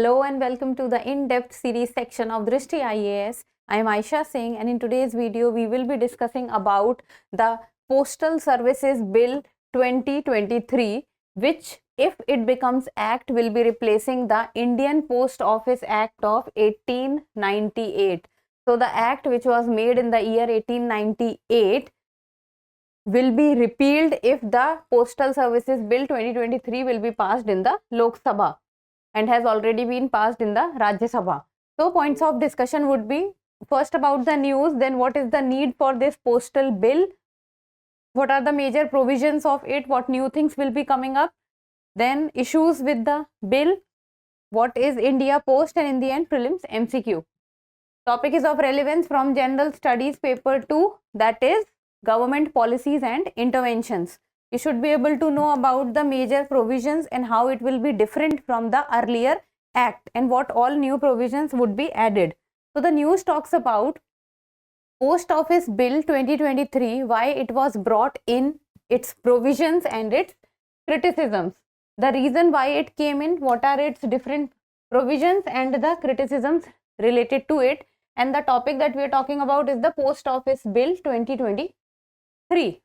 Hello and welcome to the in-depth series section of Drishti IAS. I am Aisha Singh, and in today's video we will be discussing about the Postal Services Bill 2023, which if it becomes act will be replacing the Indian Post Office Act of 1898. So the act which was made in the year 1898 will be repealed if the Postal Services Bill 2023 will be passed in the Lok Sabha and has already been passed in the Rajya Sabha. So points of discussion would be first about the news, then what is the need for this postal bill, what are the major provisions of it, what new things will be coming up, then issues with the bill, what is India Post, and in the end prelims MCQ. Topic is of relevance from General Studies paper 2, that is government policies and interventions. You should be able to know about the major provisions and how it will be different from the earlier act and what all new provisions would be added. So the news talks about Post Office Bill 2023, why it was brought in, its provisions and its criticisms, the reason why it came in, what are its different provisions and the criticisms related to it, and the topic that we are talking about is the Post Office Bill 2023.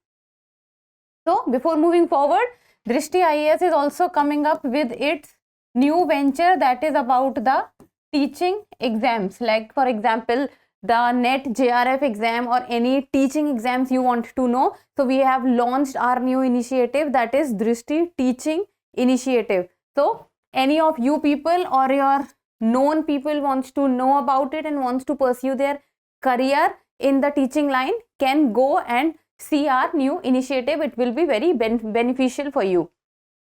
So before moving forward, Drishti IAS is also coming up with its new venture, that is about the teaching exams, like for example the NET JRF exam or any teaching exams you want to know. So we have launched our new initiative, that is Drishti Teaching Initiative. So any of you people or your known people wants to know about it and wants to pursue their career in the teaching line can go and see our new initiative. It will be very beneficial for you.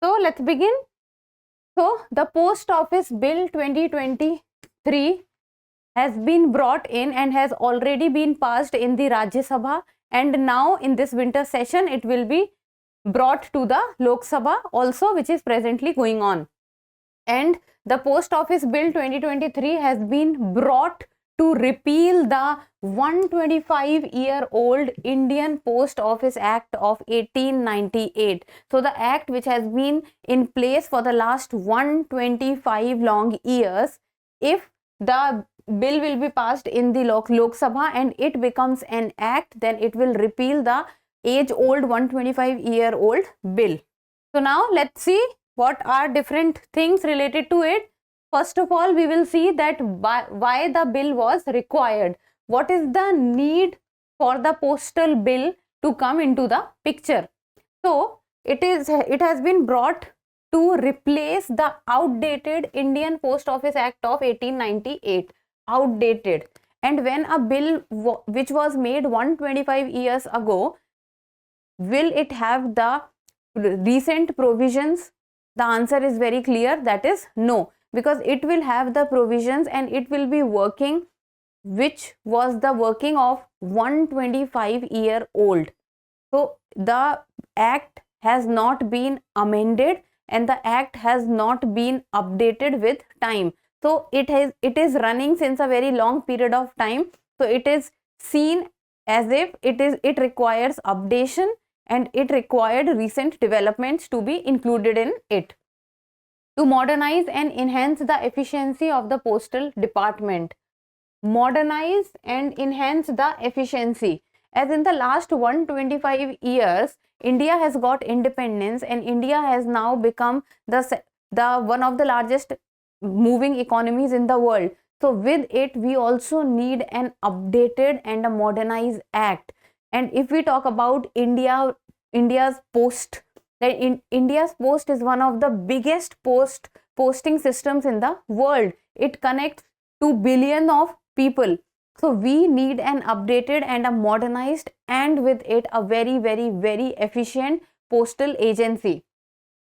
So let's begin. So the Post Office Bill 2023 has been brought in and has already been passed in the Rajya Sabha, and now in this winter session it will be brought to the Lok Sabha also, which is presently going on. And the Post Office Bill 2023 has been brought to repeal the 125-year-old Indian Post Office Act of 1898. So the act which has been in place for the last 125 long years, if the bill will be passed in the Lok Sabha and it becomes an act, then it will repeal the age-old 125-year-old bill. So now let's see what are different things related to it. First of all, we will see that why the bill was required. What is the need for the postal bill to come into the picture? So it has been brought to replace the outdated Indian Post Office Act of 1898. Outdated. And when a bill which was made 125 years ago, will it have the recent provisions? The answer is very clear, that is no, because it will have the provisions and it will be working which was the working of 125-year-old. So the act has not been amended and the act has not been updated with time. So it is running since a very long period of time. So it is seen as if it requires updation and it required recent developments to be included in it. To modernize and enhance the efficiency of the postal department. Modernize and enhance the efficiency. As in the last 125 years, India has got independence and India has now become the one of the largest moving economies in the world. So with it, we also need an updated and a modernized act. And if we talk about India's post, India's post is one of the biggest posting systems in the world. It connects to billions of people. So we need an updated and a modernized and with it a very, very, very efficient postal agency.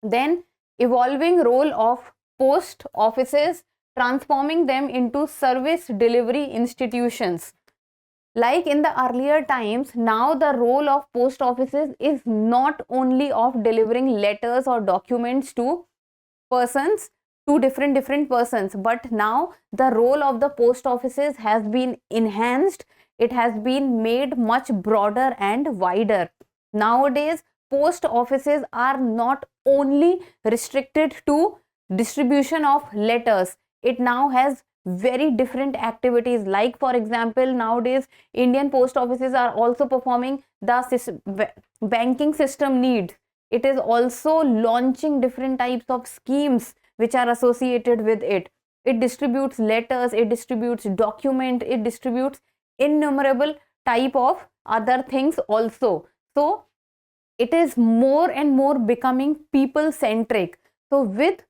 Then evolving role of post offices, transforming them into service delivery institutions. Like in the earlier times, now the role of post offices is not only of delivering letters or documents to persons, to different persons, but now the role of the post offices has been enhanced. It has been made much broader and wider. Nowadays, post offices are not only restricted to distribution of letters. it now has very different activities. Like for example, nowadays Indian post offices are also performing the banking system needs. It is also launching different types of schemes which are associated with it. It distributes letters, it distributes document, it distributes innumerable type of other things also. So it is more and more becoming people centric. So with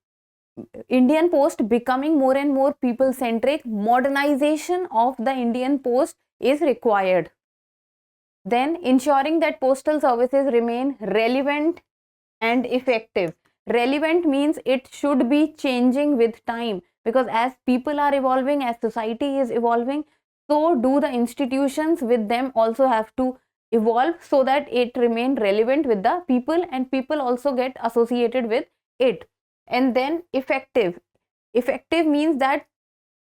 Indian Post becoming more and more people centric, modernization of the Indian Post is required. Then ensuring that postal services remain relevant and effective. Relevant means it should be changing with time, because as people are evolving, as society is evolving, so do the institutions with them also have to evolve, so that it remain relevant with the people and people also get associated with it. And then effective. Effective means that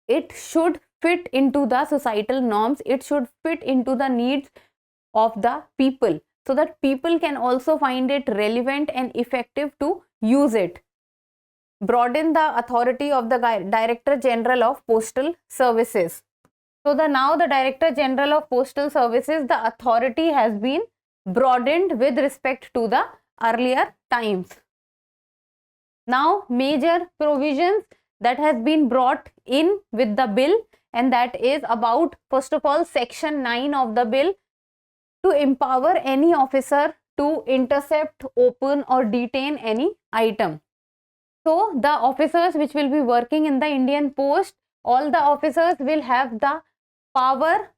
it should fit into the societal norms, it should fit into the needs of the people, so that people can also find it relevant and effective to use it. Broaden the authority of the Director General of Postal Services. So now the Director General of Postal Services, the authority has been broadened with respect to the earlier times. Now major provisions that has been brought in with the bill, and that is about, first of all, section 9 of the bill, to empower any officer to intercept, open or detain any item. So the officers which will be working in the Indian Post, all the officers will have the power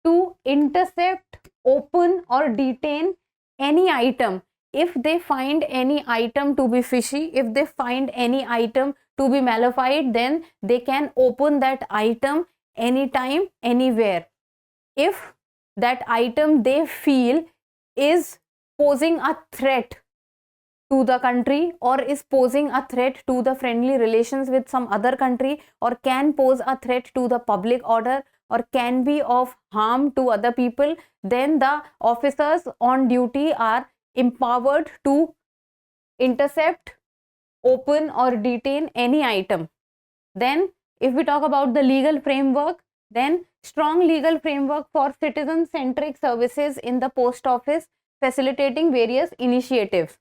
to intercept, open or detain any item. If they find any item to be fishy, if they find any item to be malified, then they can open that item anytime, anywhere. If that item they feel is posing a threat to the country, or is posing a threat to the friendly relations with some other country, or can pose a threat to the public order, or can be of harm to other people, then the officers on duty are empowered to intercept, open or detain any item. Then if we talk about the legal framework, then strong legal framework for citizen-centric services in the post office, facilitating various initiatives.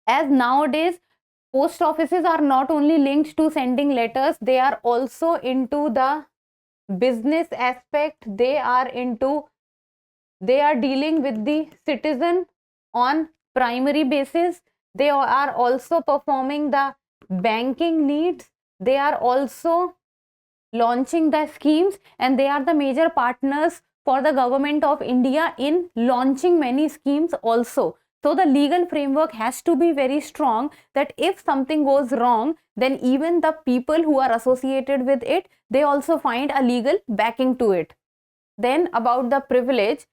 As nowadays post offices are not only linked to sending letters, they are also into the business aspect, they are dealing with the citizen on primary basis, they are also performing the banking needs, they are also launching the schemes, and they are the major partners for the government of India in launching many schemes also. So the legal framework has to be very strong, that if something goes wrong, then even the people who are associated with it, they also find a legal backing to it. Then about the privilege,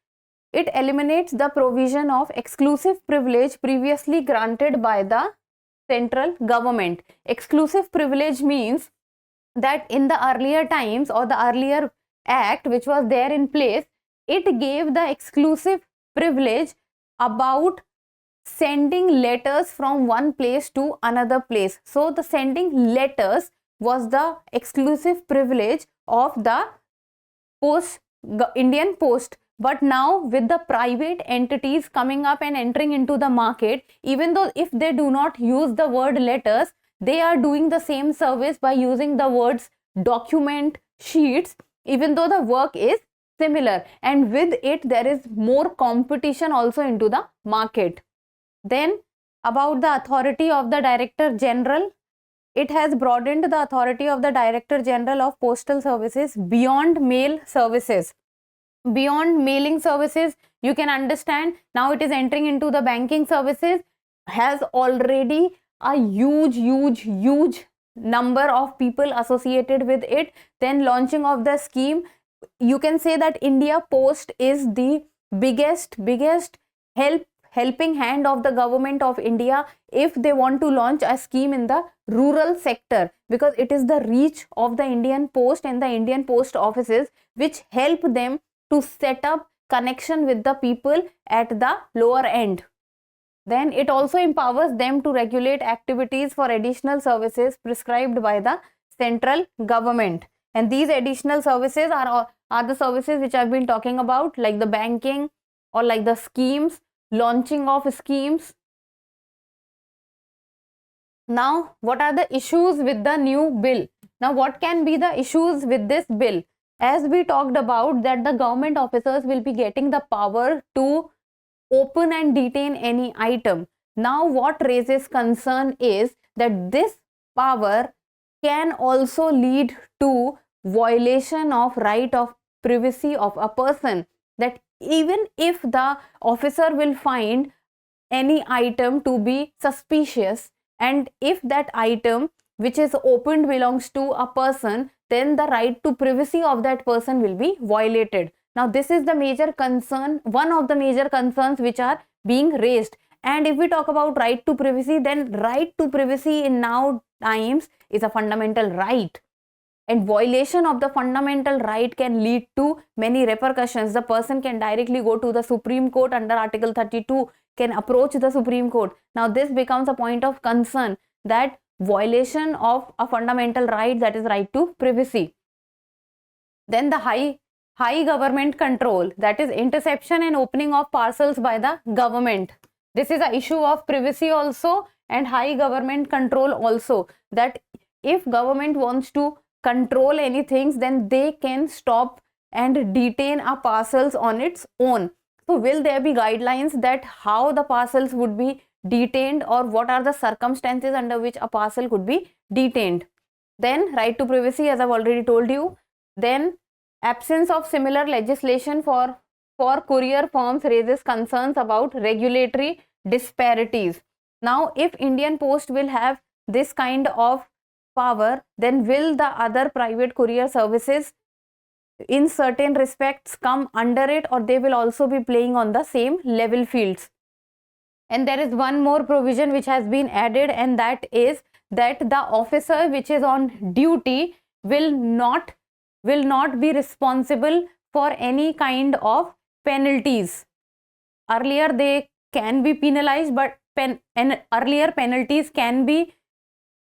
it eliminates the provision of exclusive privilege previously granted by the central government. Exclusive privilege means that in the earlier times, or the earlier act which was there in place, it gave the exclusive privilege about sending letters from one place to another place. So the sending letters was the exclusive privilege of the Indian Post. But now with the private entities coming up and entering into the market, even though if they do not use the word letters, they are doing the same service by using the words document, sheets, even though the work is similar, and with it there is more competition also into the market. Then about the authority of the Director General, it has broadened the authority of the Director General of Postal Services beyond mail services. Beyond mailing services, you can understand, now it is entering into the banking services, has already a huge number of people associated with it. Then launching of the scheme, you can say that India Post is the biggest helping hand of the government of India if they want to launch a scheme in the rural sector, because it is the reach of the Indian Post and the Indian Post offices which help them to set up connection with the people at the lower end. Then it also empowers them to regulate activities for additional services prescribed by the central government. And these additional services are the services which I've been talking about, like the banking or like the schemes, launching of schemes. Now, what are the issues with the new bill? Now, what can be the issues with this bill? As we talked about, that the government officers will be getting the power to open and detain any item. Now, what raises concern is that this power can also lead to violation of right of privacy of a person. That even if the officer will find any item to be suspicious, and if that item which is opened belongs to a person, then the right to privacy of that person will be violated. Now, this is the major concern, one of the major concerns which are being raised. And if we talk about right to privacy, then right to privacy in now times is a fundamental right. And violation of the fundamental right can lead to many repercussions. The person can directly go to the Supreme Court under Article 32, can approach the Supreme Court. Now, this becomes a point of concern, that violation of a fundamental right, that is right to privacy. Then the high government control, that is interception and opening of parcels by the government. This is an issue of privacy also and high government control also, that if government wants to control anything, then they can stop and detain a parcels on its own. So, will there be guidelines that how the parcels would be detained, or what are the circumstances under which a parcel could be detained? Then right to privacy, as I've already told you. Then absence of similar legislation for courier firms raises concerns about regulatory disparities. Now, if Indian Post will have this kind of power, then will the other private courier services in certain respects come under it, or they will also be playing on the same level fields? And there is one more provision which has been added, and that is that the officer which is on duty will not be responsible for any kind of penalties. Earlier they can be penalized, but earlier penalties can be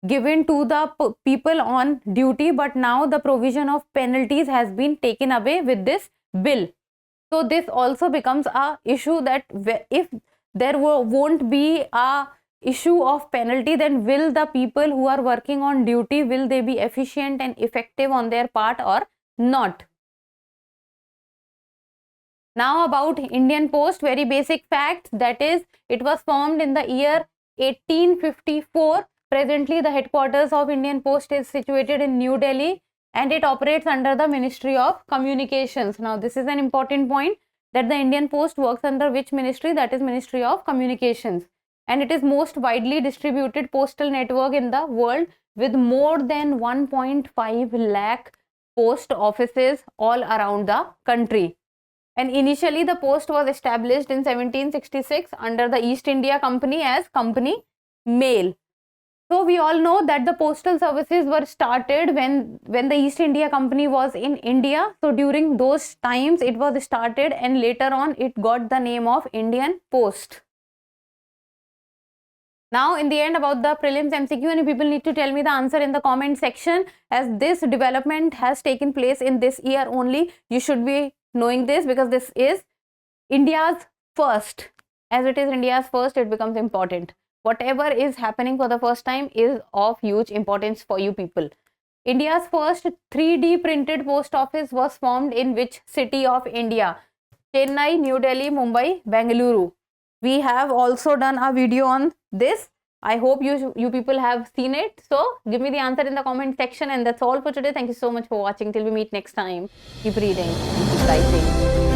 given to the people on duty, but now the provision of penalties has been taken away with this bill. So this also becomes a issue, that if there won't be a issue of penalty, then will the people who are working on duty, will they be efficient and effective on their part or not? Now, about Indian Post, very basic facts, that is, it was formed in the year 1854. Presently, the headquarters of Indian Post is situated in New Delhi, and it operates under the Ministry of Communications. Now, this is an important point, that the Indian Post works under which ministry? That is Ministry of Communications. And it is most widely distributed postal network in the world, with more than 1.5 lakh post offices all around the country. And initially the post was established in 1766 under the East India Company as Company Mail. So we all know that the postal services were started when the East India Company was in India. So during those times it was started, and later on it got the name of Indian Post. Now, in the end, about the prelims MCQ, and people need to tell me the answer in the comment section, as this development has taken place in this year only. You should be knowing this, because this is India's first. As it is India's first, it becomes important. Whatever is happening for the first time is of huge importance for you people. India's first 3D printed post office was formed in which city of India? Chennai, New Delhi, Mumbai, Bengaluru. We have also done a video on this. I hope you people have seen it. So give me the answer in the comment section, and that's all for today. Thank you so much for watching. Till we meet next time. Keep reading and keep writing.